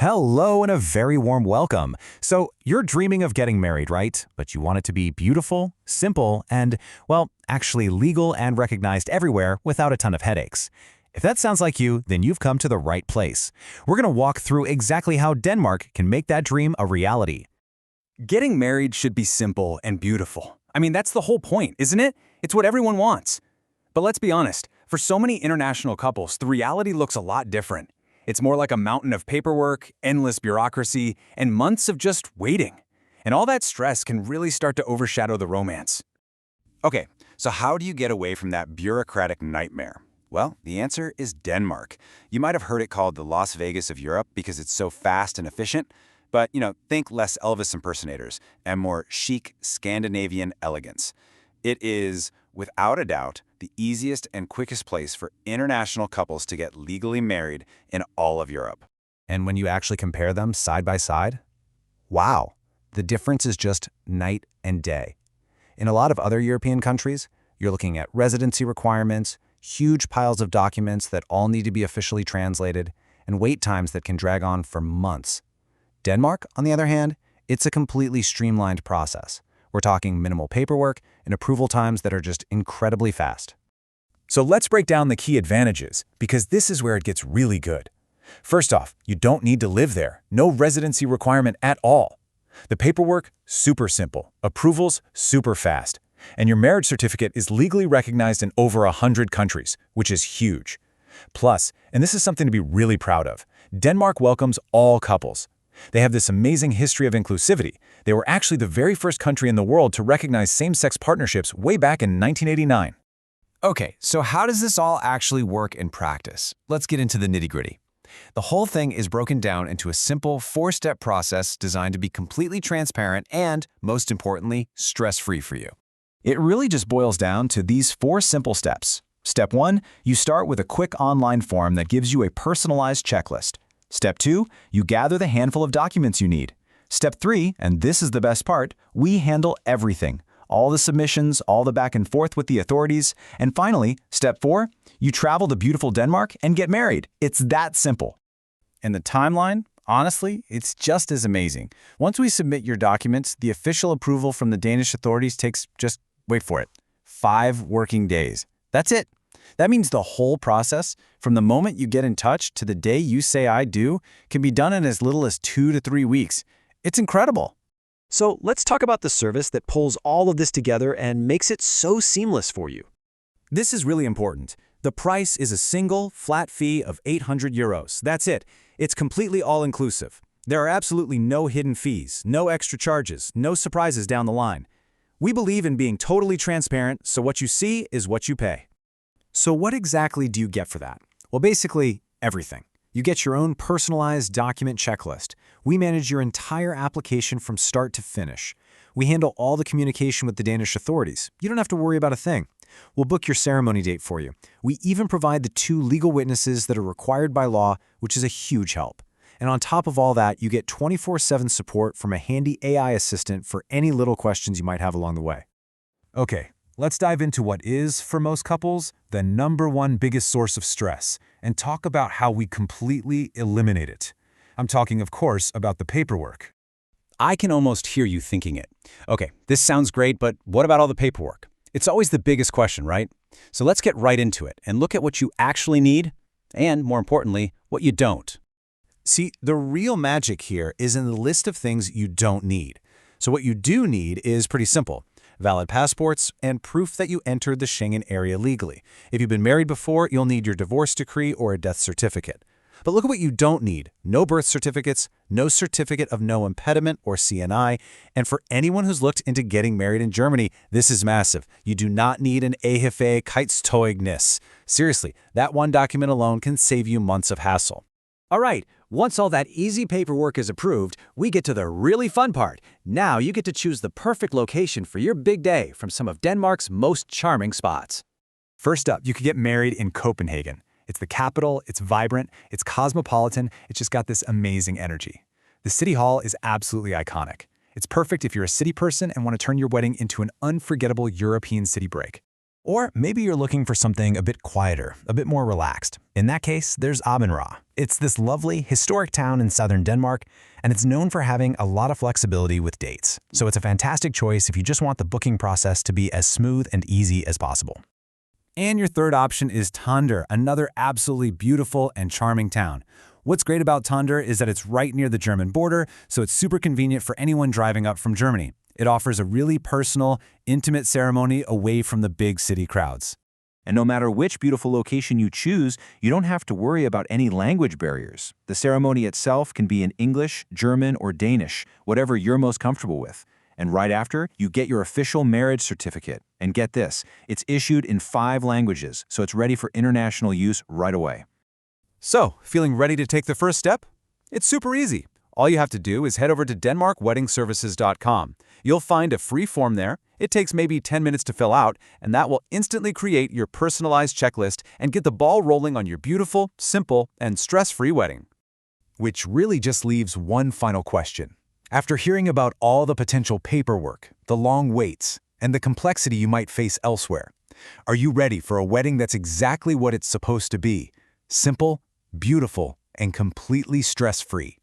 Hello and a very warm welcome. So, you're dreaming of getting married, right? But you want it to be beautiful, simple, and, well, actually legal and recognized everywhere without a ton of headaches. If that sounds like you, then you've come to the right place. We're going to walk through exactly how Denmark can make that dream a reality. Getting married should be simple and beautiful. I mean, that's the whole point, isn't it? It's what everyone wants. But let's be honest, for so many international couples, the reality looks a lot different. It's more like a mountain of paperwork, endless bureaucracy, and months of just waiting. And all that stress can really start to overshadow the romance. Okay, so how do you get away from that bureaucratic nightmare? Well, the answer is Denmark. You might have heard it called the Las Vegas of Europe because it's so fast and efficient. But, think less Elvis impersonators and more chic Scandinavian elegance. It is, without a doubt, the easiest and quickest place for international couples to get legally married in all of Europe. And when you actually compare them side by side, wow, the difference is just night and day. In a lot of other European countries, you're looking at residency requirements, huge piles of documents that all need to be officially translated, and wait times that can drag on for months. Denmark, on the other hand, it's a completely streamlined process. We're talking minimal paperwork and approval times that are just incredibly fast. So let's break down the key advantages, because this is where it gets really good. First off, you don't need to live there. No residency requirement at all. The paperwork, super simple. Approvals, super fast. And your marriage certificate is legally recognized in over 100 countries, which is huge. Plus, and this is something to be really proud of, Denmark welcomes all couples. They have this amazing history of inclusivity. They were actually the very first country in the world to recognize same-sex partnerships way back in 1989. Okay, so how does this all actually work in practice? Let's get into the nitty-gritty. The whole thing is broken down into a simple 4-step process designed to be completely transparent and, most importantly, stress-free for you. It really just boils down to these 4 simple steps. Step 1, you start with a quick online form that gives you a personalized checklist. Step 2, you gather the handful of documents you need. Step 3, and this is the best part, we handle everything. All the submissions, all the back and forth with the authorities. And finally, Step 4, you travel to beautiful Denmark and get married. It's that simple. And the timeline? Honestly, it's just as amazing. Once we submit your documents, the official approval from the Danish authorities takes just, wait for it, 5 working days. That's it. That means the whole process, from the moment you get in touch to the day you say I do, can be done in as little as 2 to 3 weeks. It's incredible. So let's talk about the service that pulls all of this together and makes it so seamless for you. This is really important. The price is a single, flat fee of 800 euros. That's it. It's completely all-inclusive. There are absolutely no hidden fees, no extra charges, no surprises down the line. We believe in being totally transparent, so what you see is what you pay. So what exactly do you get for that? Well, basically, everything. You get your own personalized document checklist. We manage your entire application from start to finish. We handle all the communication with the Danish authorities. You don't have to worry about a thing. We'll book your ceremony date for you. We even provide the 2 legal witnesses that are required by law, which is a huge help. And on top of all that, you get 24/7 support from a handy AI assistant for any little questions you might have along the way. Okay, let's dive into what is, for most couples, the #1 biggest source of stress, and talk about how we completely eliminate it. I'm talking, of course, about the paperwork. I can almost hear you thinking it. Okay, this sounds great, but what about all the paperwork? It's always the biggest question, right? So let's get right into it and look at what you actually need and, more importantly, what you don't. See, the real magic here is in the list of things you don't need. So what you do need is pretty simple. Valid passports and proof that you entered the Schengen area legally. If you've been married before, you'll need your divorce decree or a death certificate. But look at what you don't need. No birth certificates, no certificate of no impediment or CNI, and for anyone who's looked into getting married in Germany, this is massive. You do not need an Eheveigkeitszeugnis. Seriously, that one document alone can save you months of hassle. All right, once all that easy paperwork is approved, we get to the really fun part. Now you get to choose the perfect location for your big day from some of Denmark's most charming spots. First up, you could get married in Copenhagen. It's the capital, it's vibrant, it's cosmopolitan, it's just got this amazing energy. The city hall is absolutely iconic. It's perfect if you're a city person and want to turn your wedding into an unforgettable European city break. Or maybe you're looking for something a bit quieter, a bit more relaxed. In that case, there's Aabenraa. It's this lovely, historic town in southern Denmark, and it's known for having a lot of flexibility with dates. So it's a fantastic choice if you just want the booking process to be as smooth and easy as possible. And your third option is Tønder, another absolutely beautiful and charming town. What's great about Tønder is that it's right near the German border, so it's super convenient for anyone driving up from Germany. It offers a really personal, intimate ceremony away from the big city crowds. And no matter which beautiful location you choose, you don't have to worry about any language barriers. The ceremony itself can be in English, German, or Danish, whatever you're most comfortable with. And right after, you get your official marriage certificate. And get this, it's issued in 5 languages, so it's ready for international use right away. So, feeling ready to take the first step? It's super easy. All you have to do is head over to denmarkweddingsservices.com. You'll find a free form there. It takes maybe 10 minutes to fill out, and that will instantly create your personalized checklist and get the ball rolling on your beautiful, simple, and stress-free wedding. Which really just leaves one final question. After hearing about all the potential paperwork, the long waits, and the complexity you might face elsewhere, are you ready for a wedding that's exactly what it's supposed to be? Simple, beautiful, and completely stress-free.